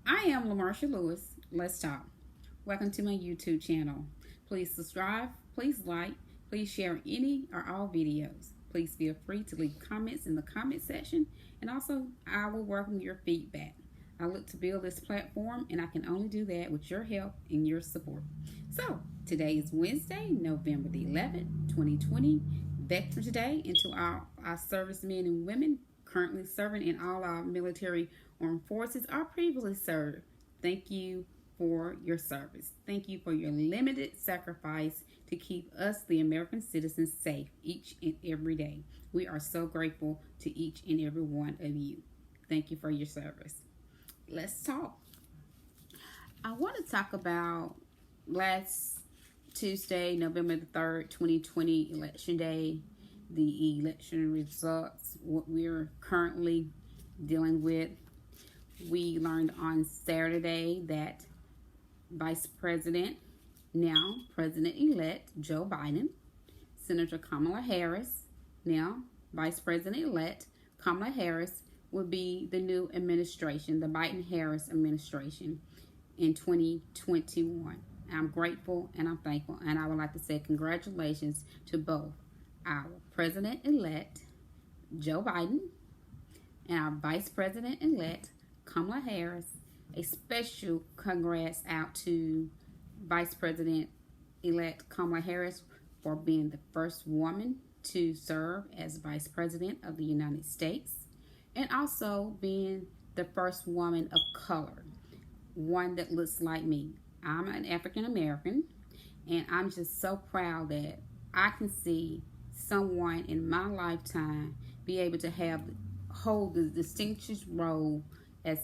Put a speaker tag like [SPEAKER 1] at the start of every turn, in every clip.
[SPEAKER 1] I am Lamarsha Lewis. Let's talk. Welcome to my YouTube channel. Please subscribe, please like, please share any or all videos. Please feel free to leave comments in the comment section, and also I will welcome your feedback. I look to build this platform, and I can only do that with your help and your support. So, today is Wednesday, November the 11th, 2020, Veterans Day, and to our servicemen and women currently serving in all our military armed forces or previously served. Thank you for your service. Thank you for your limited sacrifice to keep us, the American citizens, safe each and every day. We are so grateful to each and every one of you. Thank you for your service. Let's talk. I want to talk about last Tuesday, November the 3rd, 2020, Election Day, the election results, what we're currently dealing with. We learned on Saturday that Vice President, now President-elect Joe Biden, Senator Kamala Harris, now Vice President-elect Kamala Harris, will be the new administration, the Biden-Harris administration in 2021. I'm grateful and I'm thankful, and I would like to say congratulations to both our President-elect Joe Biden and our Vice President-elect Kamala Harris. A special congrats out to Vice President-elect Kamala Harris for being the first woman to serve as Vice President of the United States, and also being the first woman of color, one that looks like me. I'm an African American, and I'm just so proud that I can see someone in my lifetime be able to hold the distinguished role as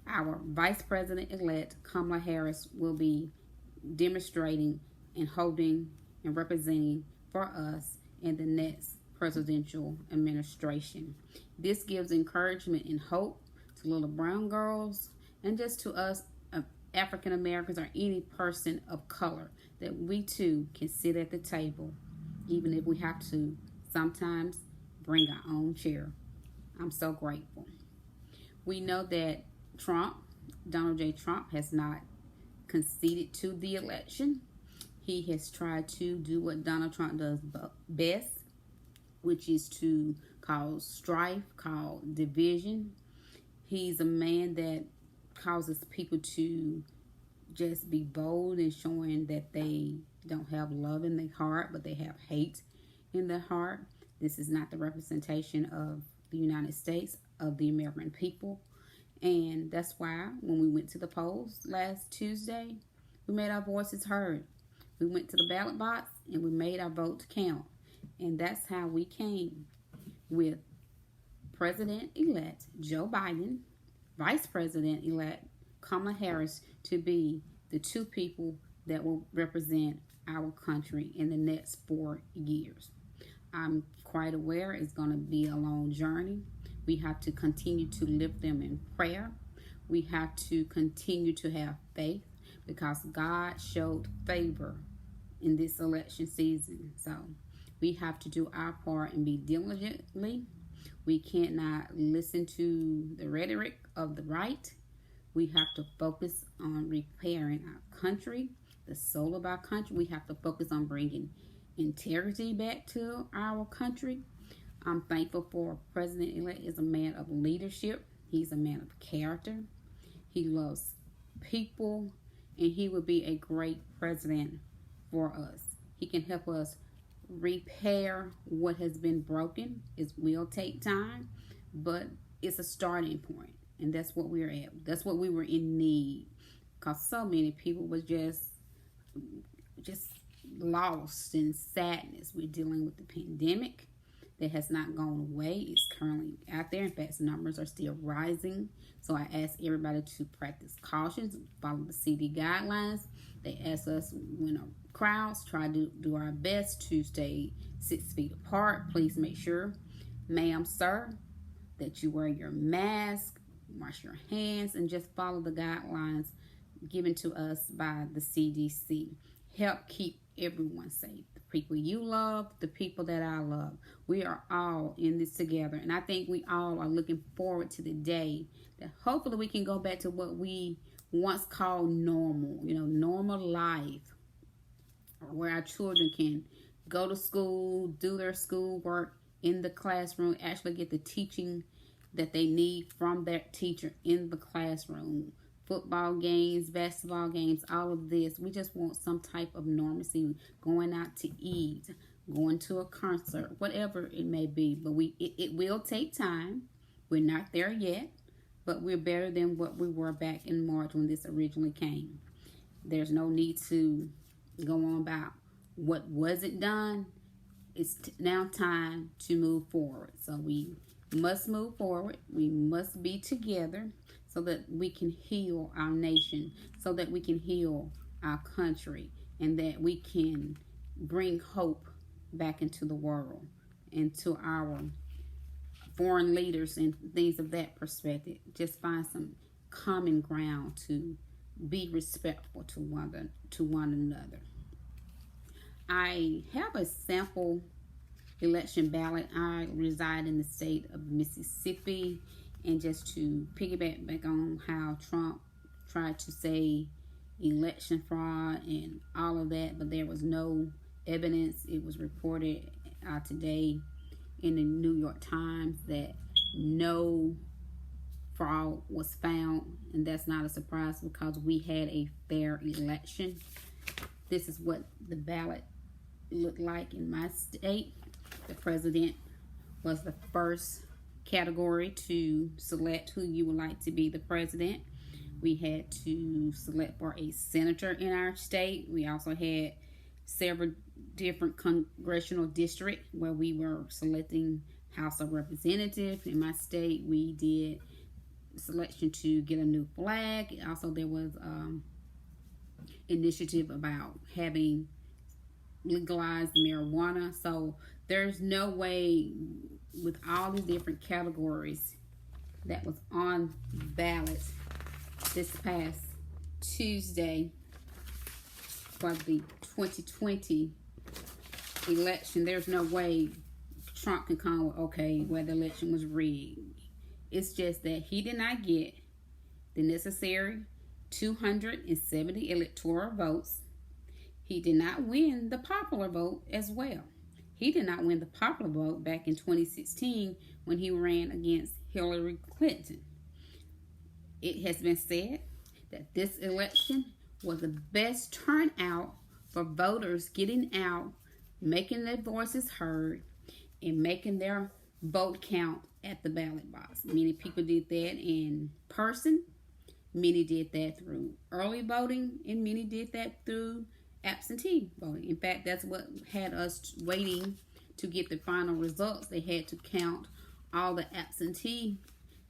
[SPEAKER 1] our Vice President-elect Kamala Harris will be demonstrating and holding and representing for us in the next presidential administration. This gives encouragement and hope to little brown girls and just to us African Americans or any person of color that we too can sit at the table, even if we have to sometimes bring our own chair. I'm so grateful. We know that Donald J. Trump, has not conceded to the election. He has tried to do what Donald Trump does best, which is to cause strife, cause division. He's a man that causes people to just be bold and showing that they don't have love in their heart, but they have hate in their heart. This is not the representation of the United States, of the American people. And that's why when we went to the polls last Tuesday, we made our voices heard. We went to the ballot box and we made our vote count. And that's how we came with President-elect Joe Biden, Vice President-elect Kamala Harris to be the two people that will represent our country in the next 4 years. I'm quite aware it's going to be a long journey. We have to continue to lift them in prayer. We have to continue to have faith because God showed favor in this election season. So we have to do our part and be diligently. We cannot listen to the rhetoric of the right. We have to focus on repairing our country, the soul of our country. We have to focus on bringing integrity back to our country. I'm thankful for President-elect is a man of leadership. He's a man of character. He loves people, and he will be a great president for us. He can help us repair what has been broken. It will take time, but it's a starting point, and that's what we're at. That's what we were in need, because so many people was just lost in sadness. We're dealing with the pandemic that has not gone away. It's currently out there. In fact, numbers are still rising. So I ask everybody to practice caution, follow the CD guidelines. They ask us when crowds, try to do our best to stay 6 feet apart. Please make sure, ma'am, sir, that you wear your mask, wash your hands, and just follow the guidelines given to us by the CDC. Help keep everyone safe. The people you love, the people that I love. We are all in this together. And I think we all are looking forward to the day that hopefully we can go back to what we once called normal, normal life, where our children can go to school, do their schoolwork in the classroom, actually get the teaching that they need from their teacher in the classroom. Football games, basketball games, all of this. We just want some type of normalcy, going out to eat, going to a concert, whatever it may be. But it will take time. We're not there yet, but we're better than what we were back in March when this originally came. There's no need to go on about what wasn't done. It's now time to move forward. So we must move forward. We must be together so that we can heal our nation, so that we can heal our country, and that we can bring hope back into the world and to our foreign leaders and things of that perspective. Just find some common ground to be respectful to one another. I have a sample election ballot. I reside in the state of Mississippi, and just to piggyback back on how Trump tried to say election fraud and all of that, but there was no evidence. It was reported today in the New York Times that no fraud was found, and that's not a surprise because we had a fair election. This is what the ballot looked like in my state. The president was the first category to select who you would like to be the president. We had to select for a senator in our state. We also had several different congressional districts where we were selecting House of Representatives. In my state, we did selection to get a new flag. Also, there was initiative about having legalized marijuana. So there's no way, with all these different categories that was on ballots this past Tuesday for the 2020 election, there's no way Trump can come with, okay, where the election was rigged. It's just that he did not get the necessary 270 electoral votes. He did not win the popular vote as well. He did not win the popular vote back in 2016 when he ran against Hillary Clinton. It has been said that this election was the best turnout for voters getting out, making their voices heard, and making their vote count at the ballot box. Many people did that in person. Many did that through early voting, and many did that through absentee voting. In fact, that's what had us waiting to get the final results. They had to count all the absentee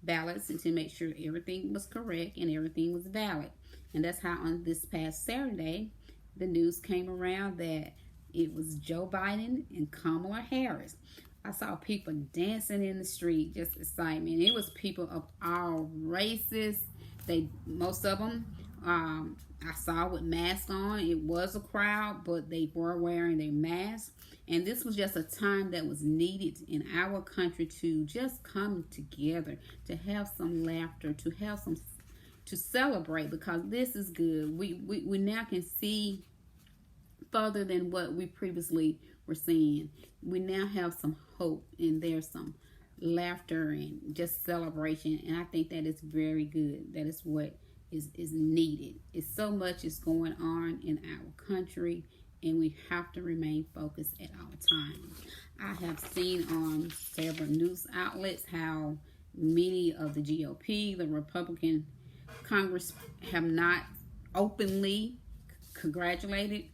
[SPEAKER 1] ballots and to make sure everything was correct and everything was valid. And that's how on this past Saturday, the news came around that it was Joe Biden and Kamala Harris. I saw people dancing in the street, just excitement. It was people of all races. Most of them, I saw with masks on. It was a crowd, but they were wearing their masks. And this was just a time that was needed in our country to just come together, to have some laughter, to celebrate, because this is good. We now can see further than what we previously were seeing. We now have some hope, and there's some laughter and just celebration. And I think that is very good. That is what is needed. It's so much is going on in our country, and we have to remain focused at all times. I have seen on several news outlets how many of the GOP, the Republican Congress, have not openly congratulated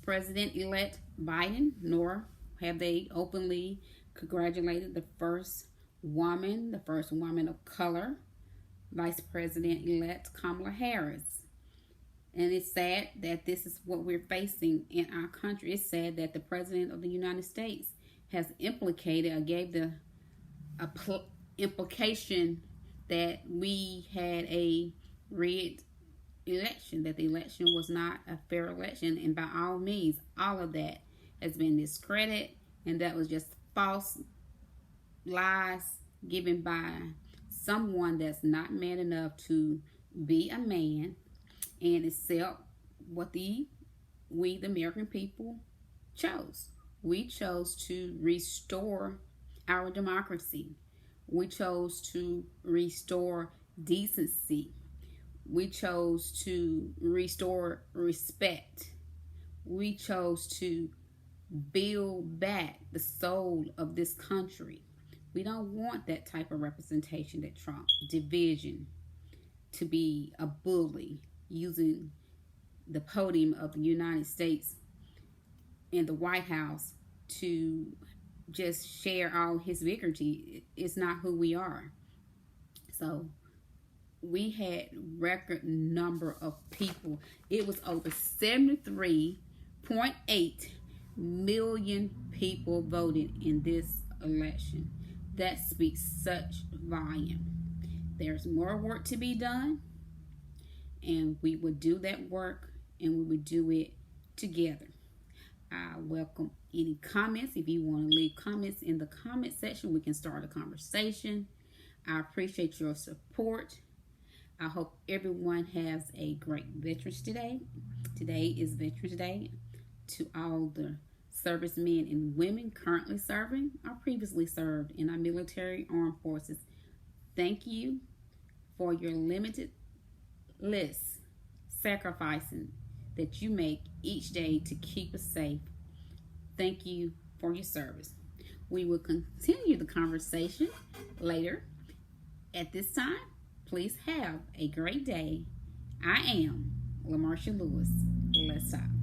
[SPEAKER 1] President-elect Biden, nor have they openly congratulated the first woman of color, Vice President-elect Kamala Harris. And it's sad that this is what we're facing in our country. It's sad that the President of the United States has implicated or gave the implication that we had a rigged election, that the election was not a fair election, and by all means, all of that has been discredited, and that was just false lies given by someone that's not man enough to be a man and accept what we the American people chose. We chose to restore our democracy. We chose to restore decency. We chose to restore respect. We chose to build back the soul of this country. We don't want that type of representation that Trump, division, to be a bully, using the podium of the United States and the White House to just share all his victory. It's not who we are. So we had record number of people. It was over 73.8 million people voted in this election. That speaks such volume. There's more work to be done, and we would do that work, and we would do it together. I welcome any comments. If you want to leave comments in the comment section, we can start a conversation. I appreciate your support. I hope everyone has a great Veterans Day. Today is Veterans Day. To all the servicemen and women currently serving or previously served in our military armed forces, thank you for your limitless sacrificing that you make each day to keep us safe. Thank you for your service. We will continue the conversation later. At this time, please have a great day. I am Lamarsha Lewis. Let's talk.